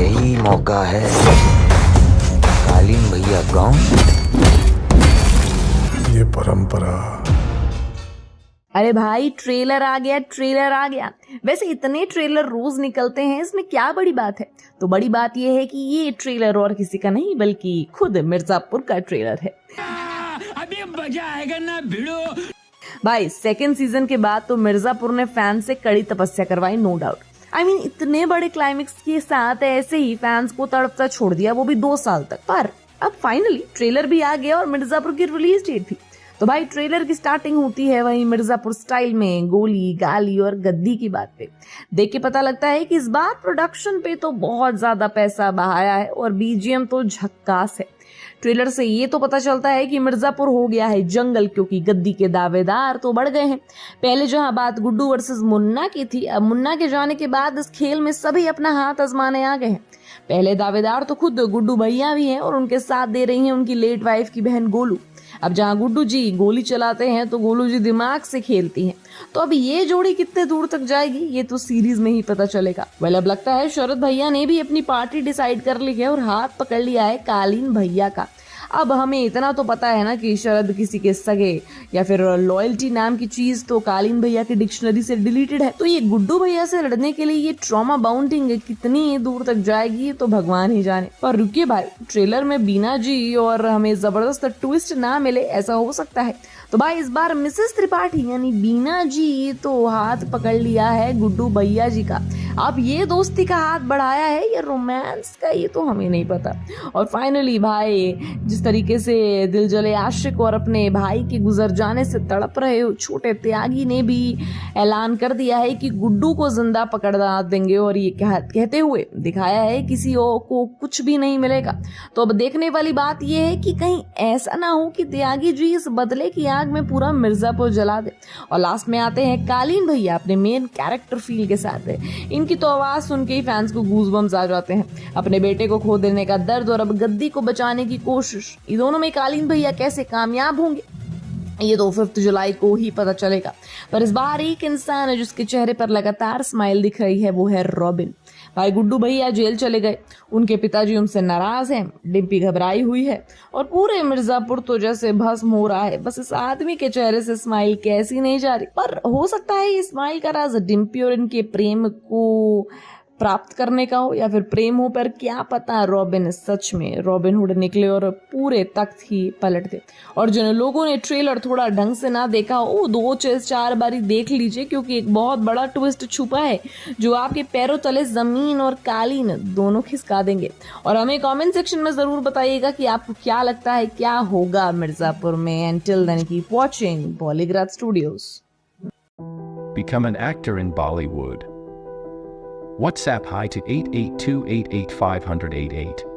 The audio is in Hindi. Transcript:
यही मौका है। कालीन भैया कौन? ये परंपरा। अरे भाई ट्रेलर आ गया, ट्रेलर आ गया। वैसे इतने ट्रेलर रोज निकलते हैं, इसमें क्या बड़ी बात है? तो बड़ी बात यह है कि ये ट्रेलर और किसी का नहीं बल्कि खुद मिर्जापुर का ट्रेलर है। अभी मजा आएगा ना भिड़ो। भाई सेकंड सीजन के बाद तो मिर्जापुर ने फैंस से कड़ी तपस्या करवाई, नो डाउट। आई मीन इतने बड़े क्लाइमेक्स के साथ ऐसे ही फैंस को तड़पता छोड़ दिया, वो भी 2 साल तक। पर अब फाइनली ट्रेलर भी आ गया और मिर्जापुर की रिलीज डेट भी। तो भाई ट्रेलर की स्टार्टिंग होती है वही मिर्जापुर स्टाइल में, गोली गाली और गद्दी की बात पे। देख के पता लगता है कि इस बार प्रोडक्शन पे तो बहुत ज्यादा पैसा बहाया है और बीजीएम तो झक्कास है। ट्रेलर से ये तो पता चलता है कि मिर्जापुर हो गया है जंगल, क्योंकि गद्दी के दावेदार तो बढ़ गए हैं। पहले जहां बात गुड्डू वर्सेस मुन्ना की थी, अब मुन्ना के जाने के बाद इस खेल में सभी अपना हाथ आजमाने आ गए हैं। पहले दावेदार तो खुद गुड्डू भैया भी हैं और उनके साथ दे रही हैं उनकी लेट वाइफ की बहन गोलू। अब जहां गुड्डू जी गोली चलाते हैं तो गोलू जी दिमाग से खेलती हैं। तो अब ये जोड़ी कितने दूर तक जाएगी ये तो सीरीज में ही पता चलेगा। वेल अब लगता है शरद भैया ने भी अपनी पार्टी डिसाइड कर ली है और हाथ पकड़ लिया है कालीन भैया का। अब हमें इतना तो पता है ना कि शरद किसी के सगे या फिर लॉयल्टी नाम की चीज तो कालीन भैया की डिक्शनरी से डिलीटेड है। तो ये गुड्डू भैया से लड़ने के लिए ये ट्रॉमा बाउंडिंग कितनी दूर तक जाएगी तो भगवान ही जाने। पर रुकिए भाई, ट्रेलर में बीना जी और हमें जबरदस्त ट्विस्ट ना मिले, ऐसा हो सकता है? तो भाई इस बार मिसेस त्रिपाठी यानी बीना जी तो हाथ पकड़ लिया है गुड्डू भैया जी का। अब ये दोस्ती का हाथ बढ़ाया है या रोमांस का, ये तो हमें नहीं पता। और फाइनली भाई जिस तरीके से दिल जले आशिक और अपने भाई के गुजर जाने से तड़प रहे छोटे त्यागी ने भी ऐलान कर दिया है कि गुड्डू को जिंदा पकड़ा देंगे और ये कहते हुए दिखाया है किसी और को कुछ भी नहीं मिलेगा। तो अब देखने वाली बात यह है कि कहीं ऐसा ना हो कि त्यागी जी इस बदले की आग में पूरा मिर्जापुर जला दे। और लास्ट में आते हैं कालीन भैया अपने मेन कैरेक्टर फील के साथ है। इनकी तो आवाज सुन के ही फैंस को गूज़बम्स आ जाते हैं। अपने बेटे को खो देने का दर्द और अब गद्दी को बचाने की कोशिश, ये दोनों में कालीन भैया कैसे कामयाब होंगे ये तो 5 जुलाई को ही पता चलेगा। पर इस बार एक इंसान है जिसके चेहरे पर लगातार स्माइल दिख रही है, वो है रॉबिन। भाई गुड्डू भैया जेल चले गए, उनके पिताजी उनसे नाराज हैं, डिम्पी घबराई हुई है और पूरे मिर्जापुर तो जैसे भस्म हो रहा है। बस इस आदमी के चेहरे से स्माइल कैसी नहीं जा रही। पर हो सकता है ये स्माइल का राज डिम्पी और इनके प्रेम को प्राप्त करने का हो या फिर प्रेम हो, पर क्या पता रॉबिन सच में रॉबिनहुड निकले और पूरे तख्त ही पलट दे। और जिन लोगों ने ट्रेलर थोड़ा ढंग से ना देखा हो 2-4 बारी देख लीजिए, क्योंकि एक बहुत बड़ा ट्विस्ट छुपा है जो आपके पैरों तले जमीन और कालीन दोनों खिसका देंगे। और हमें कमेंट सेक्शन में जरूर बताइएगा कि आपको क्या लगता है क्या होगा मिर्जापुर में। Until then, keep watching Polygraph Studios. Become an actor in Bollywood. WhatsApp hi to 8828850088.